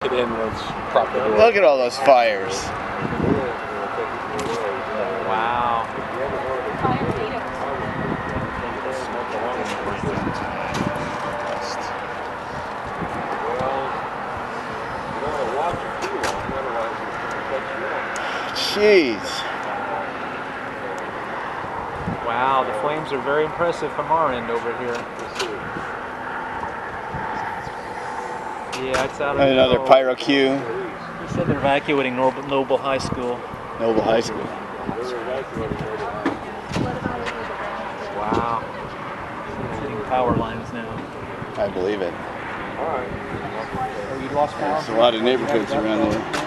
Get in when it's proper. Look at all those fires. Wow. Jeez. Wow, the flames are very impressive from our end over here. Yeah, it's out of Another pyro cue. He said they're evacuating Noble High School. Noble High School. Wow. It's hitting power lines now. I believe it. Oh, you lost power? There's a lot of neighborhoods around there.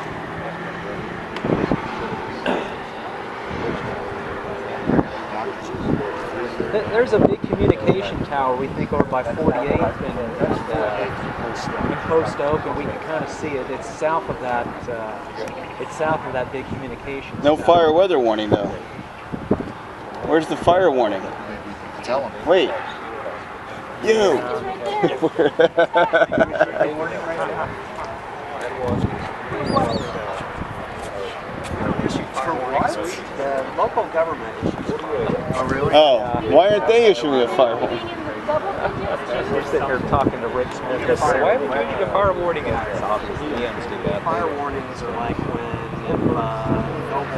There's a big communication tower, we think, over by 48th and Post Oak, and we can kind of see it. It's south of that. It's south of that big communication. No fire weather warning though. Where's the fire warning? Tell them. Wait. You. The local government issues. Oh, really? Oh, why aren't they issuing a fire warning? We're sitting here talking to Rick Smith. Why haven't we given a fire warning yet? It's obvious. EMs do that. Fire warnings are like when Noble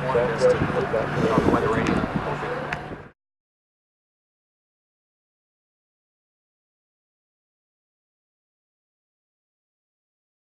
wanted us to put on the weather radio.